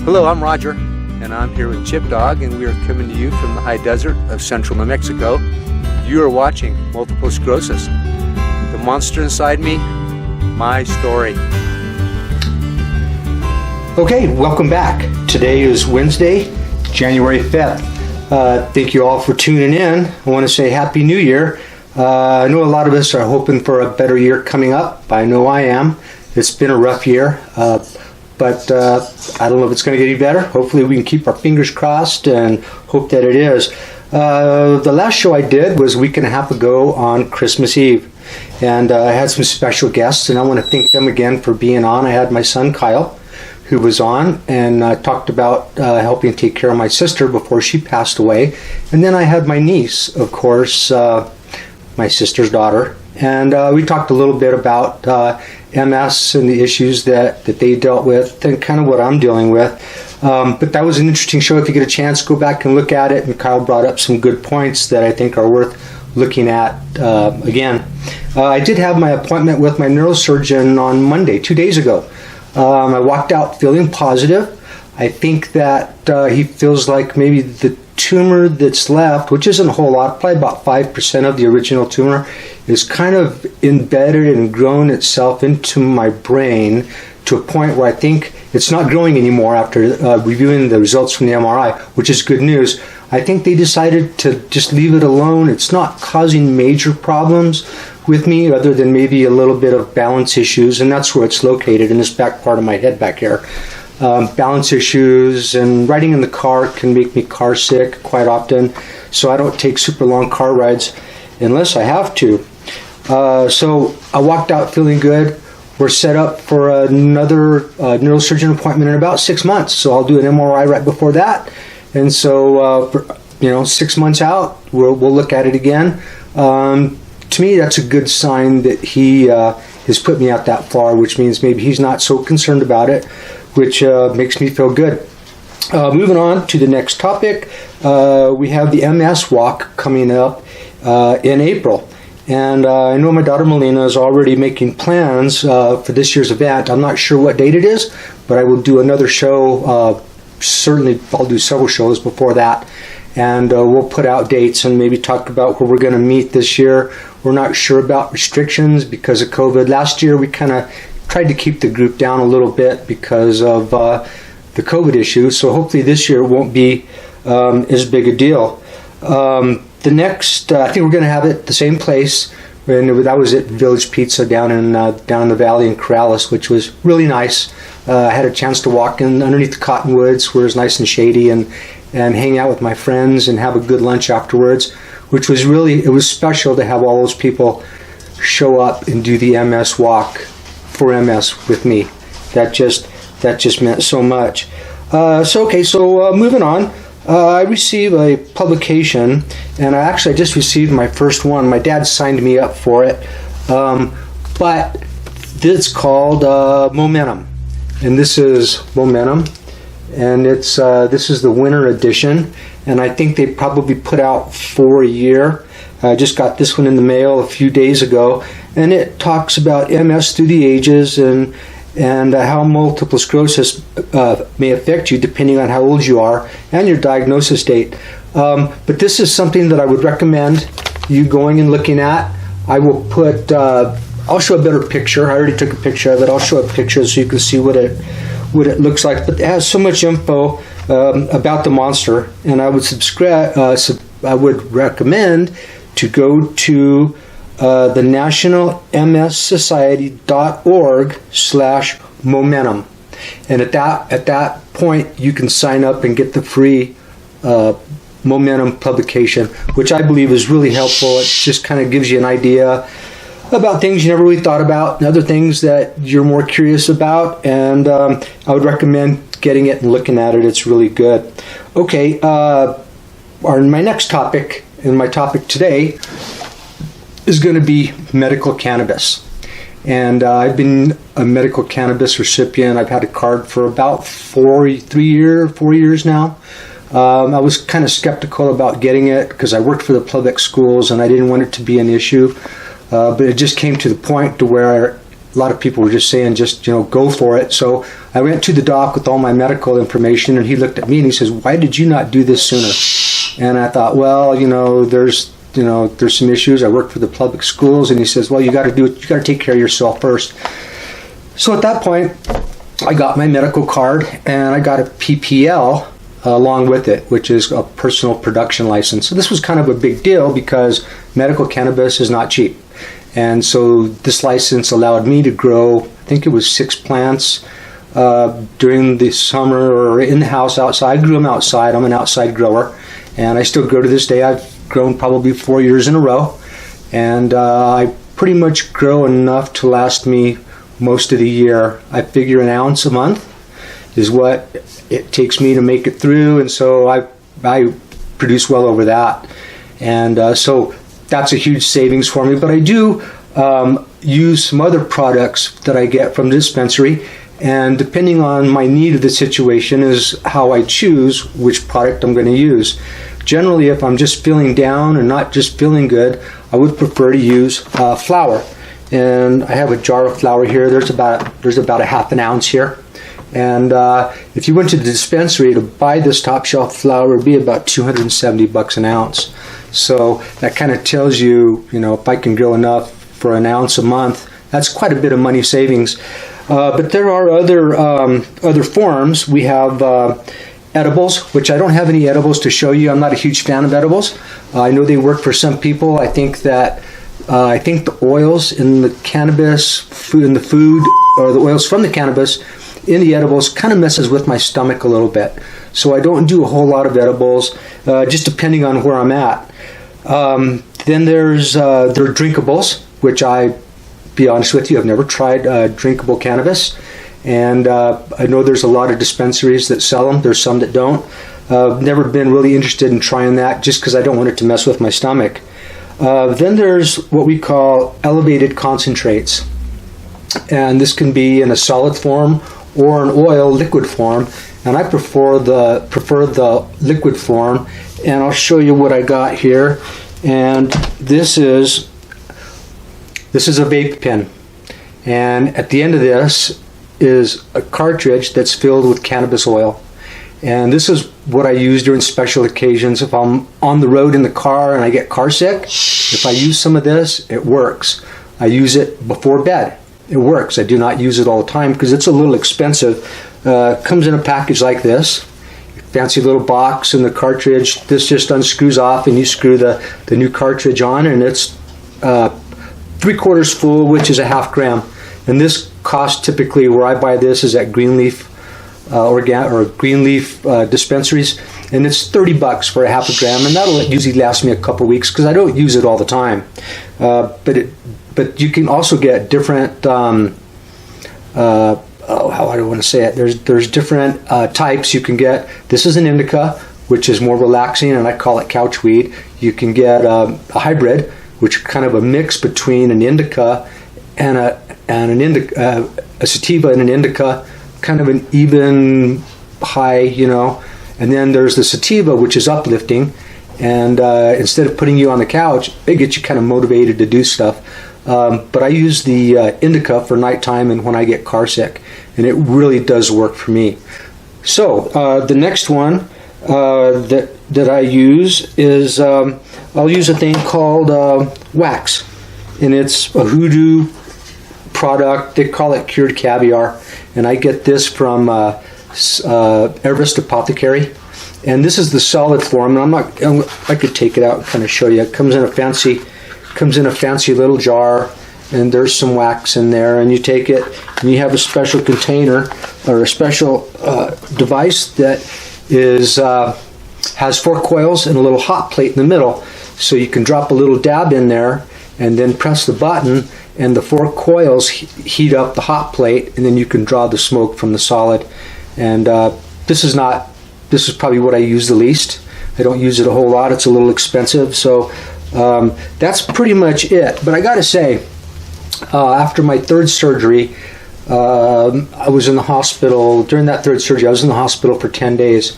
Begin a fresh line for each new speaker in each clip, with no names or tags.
Hello, I'm Roger, and I'm here with Chip Dog, and we are coming to you from the high desert of central New Mexico. You are watching Multiple Sclerosis. The monster inside me, my story.
Okay, welcome back. Today is Wednesday, January 5th. Thank you all for tuning in. I want to say Happy New Year. I know a lot of us are hoping for a better year coming up. I know I am. It's been a rough year. But I don't know if it's going to get any better. Hopefully we can keep our fingers crossed and hope that it is. The last show I did was a week and a half ago on Christmas Eve. And I had some special guests, and I want to thank them again for being on. I had my son Kyle, who was on, and talked about helping take care of my sister before she passed away. And then I had my niece, of course, my sister's daughter. And we talked a little bit about MS and the issues that they dealt with and kind of what I'm dealing with. But that was an interesting show. If you get a chance, go back and look at it. And Kyle brought up some good points that I think are worth looking at again. I did have my appointment with my neurosurgeon on Monday, 2 days ago. I walked out feeling positive. I think that he feels like maybe the tumor that's left, which isn't a whole lot, probably about 5% of the original tumor, is kind of embedded and grown itself into my brain to a point where I think it's not growing anymore after reviewing the results from the MRI, which is good news. I think they decided to just leave it alone. It's not causing major problems with me other than maybe a little bit of balance issues, and that's where it's located, in this back part of my head back here. Balance issues, and riding in the car can make me car sick quite often, so I don't take super long car rides unless I have to. So I walked out feeling good. We're set up for another neurosurgeon appointment in about 6 months, so I'll do an MRI right before that. And so, 6 months out, we'll look at it again. To me, that's a good sign that he has put me out that far, which means maybe he's not so concerned about it, which makes me feel good. Moving on to the next topic, we have the MS walk coming up in April. And I know my daughter Melina is already making plans for this year's event. I'm not sure what date it is, but I will do another show. Certainly, I'll do several shows before that. And we'll put out dates and maybe talk about where we're going to meet this year. We're not sure about restrictions because of COVID. Last year, we kind of tried to keep the group down a little bit because of the COVID issue. So hopefully this year it won't be as big a deal. The next, I think we're going to have it at the same place, and that was at Village Pizza down in the valley in Corrales, which was really nice. I had a chance to walk in underneath the cottonwoods, where it was nice and shady, and hang out with my friends and have a good lunch afterwards, which was it was special to have all those people show up and do the MS walk for MS with me. That just meant so much. So moving on. I received a publication, and I just received my first one. My dad signed me up for it, but it's called Momentum, and this is Momentum, and this is the winter edition, and I think they probably put out 4 a year. I just got this one in the mail a few days ago, and it talks about MS through the ages and how multiple sclerosis may affect you depending on how old you are and your diagnosis date. But this is something that I would recommend you going and looking at. I will put, I'll show a better picture. I already took a picture of it. I'll show a picture so you can see what it looks like. But it has so much info about the monster, and I would recommend to go to the nationalmssociety.org/momentum, and at that point you can sign up and get the free Momentum publication, which I believe is really helpful. It just kind of gives you an idea about things you never really thought about and other things that you're more curious about, and I would recommend getting it and looking at it. It's really good. Okay, my next topic, and my topic today, is going to be medical cannabis. And I've been a medical cannabis recipient. I've had a card for about 4 years now. I was kind of skeptical about getting it because I worked for the public schools and I didn't want it to be an issue. But it just came to the point to where a lot of people were just saying, go for it. So I went to the doc with all my medical information, and he looked at me and he says, "Why did you not do this sooner?" And I thought, well, there's some issues. I work for the public schools, and he says, well, you got to take care of yourself first. So at that point, I got my medical card, and I got a PPL along with it, which is a personal production license. So this was kind of a big deal because medical cannabis is not cheap. And so this license allowed me to grow, I think it was 6 plants during the summer, or in the house outside. I grew them outside. I'm an outside grower, and I still grow to this day. I've grown probably 4 years in a row, and I pretty much grow enough to last me most of the year. I figure an ounce a month is what it takes me to make it through, and so I produce well over that, and so that's a huge savings for me. But I do use some other products that I get from the dispensary, and depending on my need of the situation is how I choose which product I'm going to use. Generally, if I'm just feeling down and not just feeling good, I would prefer to use flour. And I have a jar of flour here. There's about a half an ounce here. And if you went to the dispensary to buy this top shelf flour, it would be about $270 an ounce. So that kind of tells you, if I can grow enough for an ounce a month, that's quite a bit of money savings. But there are other forms. We have edibles, which I don't have any edibles to show you. I'm not a huge fan of edibles. I know they work for some people. I think the oils in the cannabis, in the food, or the oils from the cannabis in the edibles kind of messes with my stomach a little bit. So I don't do a whole lot of edibles, just depending on where I'm at. Then there are drinkables, which be honest with you, I've never tried drinkable cannabis. And I know there's a lot of dispensaries that sell them. There's some that don't. I've never been really interested in trying that just because I don't want it to mess with my stomach. Then there's what we call elevated concentrates. And this can be in a solid form or an oil liquid form. And I prefer the liquid form. And I'll show you what I got here. And this is a vape pen. And at the end of this is a cartridge that's filled with cannabis oil. And this is what I use during special occasions. If I'm on the road in the car and I get car sick, if I use some of this, it works. I use it before bed. It works. I do not use it all the time because it's a little expensive. It comes in a package like this. Fancy little box, and the cartridge, this just unscrews off and you screw the new cartridge on, and it's 3/4 full, which is a half gram. And this cost typically, where I buy this, is at Greenleaf Greenleaf dispensaries, and it's $30 for a half a gram, and that'll usually last me a couple weeks because I don't use it all the time. But you can also get different. How do I want to say it? There's different types you can get. This is an indica, which is more relaxing, and I call it couch weed. You can get a hybrid, which is kind of a mix between an indica and a sativa and an indica, kind of an even high, And then there's the sativa, which is uplifting, and instead of putting you on the couch, it gets you kind of motivated to do stuff. But I use the indica for nighttime and when I get car sick, and it really does work for me. So the next one that I use is I'll use a thing called wax, and it's a hoodoo product. They call it cured caviar, and I get this from Everest Apothecary. And this is the solid form. And I could take it out and kind of show you. It comes in a fancy little jar, and there's some wax in there. And you take it, and you have a special container or a special device that has 4 coils and a little hot plate in the middle. So you can drop a little dab in there, and then press the button, and the 4 coils heat up the hot plate, and then you can draw the smoke from the solid. And this is probably what I use the least. I don't use it a whole lot. It's a little expensive, so that's pretty much it. But I gotta say, after my 3rd surgery, I was in the hospital. During that 3rd surgery, I was in the hospital for 10 days.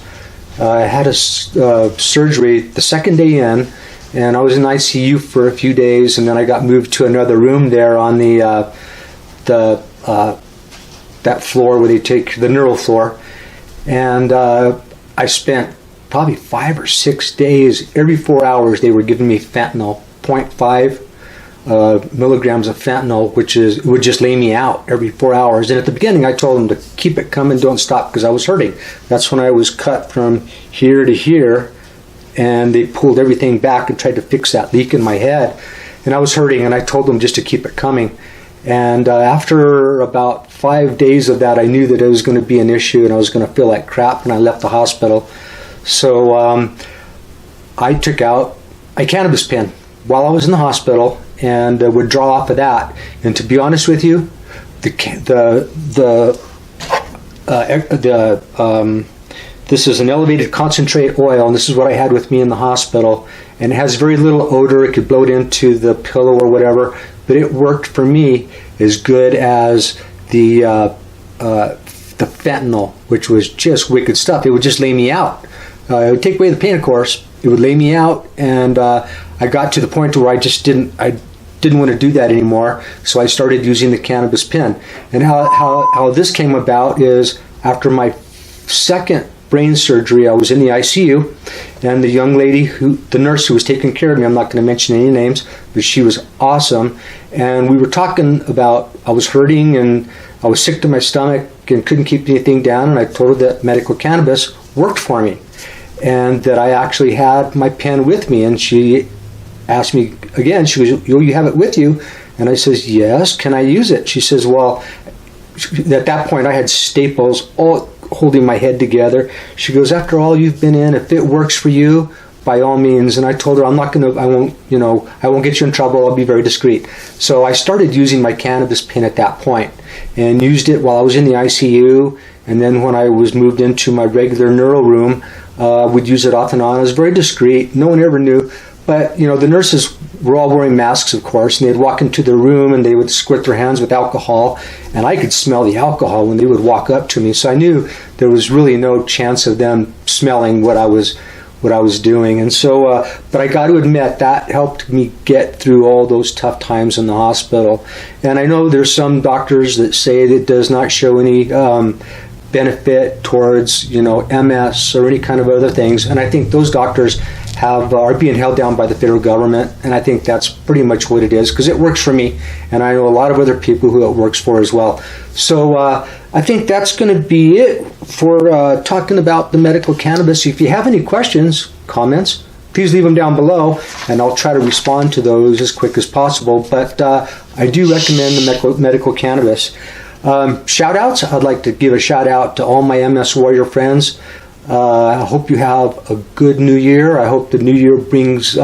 I had a surgery the 2nd day in, and I was in ICU for a few days, and then I got moved to another room there on the the that floor where they take the neural floor, and I spent probably 5 or 6 days. Every 4 hours they were giving me fentanyl, 0.5 milligrams of fentanyl, which would just lay me out every 4 hours. And at the beginning I told them to keep it coming, don't stop, because I was hurting. That's when I was cut from here to here, and they pulled everything back and tried to fix that leak in my head, and I was hurting, and I told them just to keep it coming. And after about 5 days of that, I knew that it was going to be an issue and I was going to feel like crap when I left the hospital. So I took out a cannabis pen while I was in the hospital and would draw off of that. And to be honest with you, this is an elevated concentrate oil, and this is what I had with me in the hospital. And it has very little odor. It could blow it into the pillow or whatever, but it worked for me as good as the fentanyl, which was just wicked stuff. It would just lay me out. It would take away the pain, of course. It would lay me out, and I got to the point where I didn't want to do that anymore. So I started using the Cannabis Pen. And how this came about is after my second brain surgery, I was in the ICU, and the young lady, the nurse who was taking care of me, I'm not going to mention any names, but she was awesome. And we were talking about, I was hurting and I was sick to my stomach and couldn't keep anything down, and I told her that medical cannabis worked for me and that I actually had my pen with me. And she asked me again, she goes, you have it with you? And I says, yes. Can I use it? She says, well, at that point I had staples all holding my head together. She goes, after all you've been in, if it works for you, by all means. And I told her, I won't get you in trouble. I'll be very discreet. So I started using my cannabis pen at that point and used it while I was in the ICU. And then when I was moved into my regular neural room, would use it off and on. I was very discreet. No one ever knew. But, the nurses were all wearing masks, of course, and they'd walk into the room and they would squirt their hands with alcohol, and I could smell the alcohol when they would walk up to me. So I knew there was really no chance of them smelling what I was doing. And so, but I got to admit, that helped me get through all those tough times in the hospital. And I know there's some doctors that say that it does not show any benefit towards, MS or any kind of other things. And I think those doctors are being held down by the federal government, and I think that's pretty much what it is, because it works for me, and I know a lot of other people who it works for as well. So I think that's going to be it for talking about the medical cannabis. If you have any questions, comments, please leave them down below, and I'll try to respond to those as quick as possible. But I do recommend the medical cannabis. Shout outs, I'd like to give a shout out to all my MS Warrior friends. I hope you have a good new year. I hope the new year brings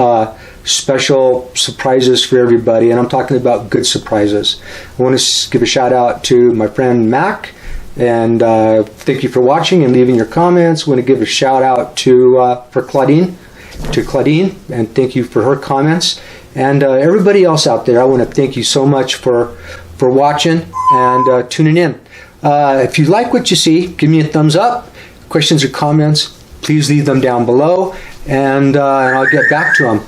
special surprises for everybody, and I'm talking about good surprises. I want to give a shout out to my friend Mac, and thank you for watching and leaving your comments. I want to give a shout out to Claudine, and thank you for her comments. And everybody else out there, I want to thank you so much for watching and tuning in. If you like what you see, give me a thumbs up. Questions or comments, please leave them down below, and I'll get back to them.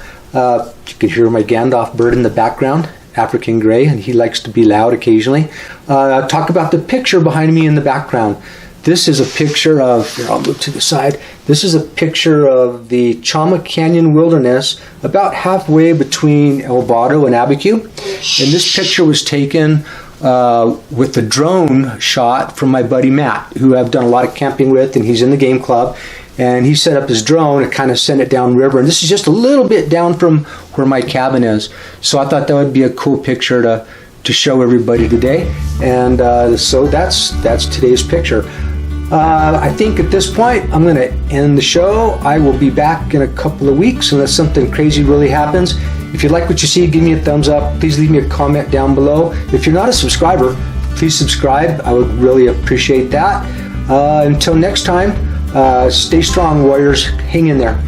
You can hear my Gandalf bird in the background, African gray, and he likes to be loud occasionally. Talk about the picture behind me in the background. This is a picture of, here, I'll move to the side. This is a picture of the Chama Canyon Wilderness, about halfway between El Vado and Abiquiu. And this picture was taken with the drone shot from my buddy Matt, who I've done a lot of camping with, and he's in the game club. And he set up his drone and kind of sent it downriver. And this is just a little bit down from where my cabin is. So I thought that would be a cool picture to show everybody today. And so that's today's picture. I think at this point I'm going to end the show. I will be back in a couple of weeks unless something crazy really happens. If you like what you see, give me a thumbs up. Please leave me a comment down below. If you're not a subscriber, please subscribe. I would really appreciate that. Until next time, stay strong, warriors. Hang in there.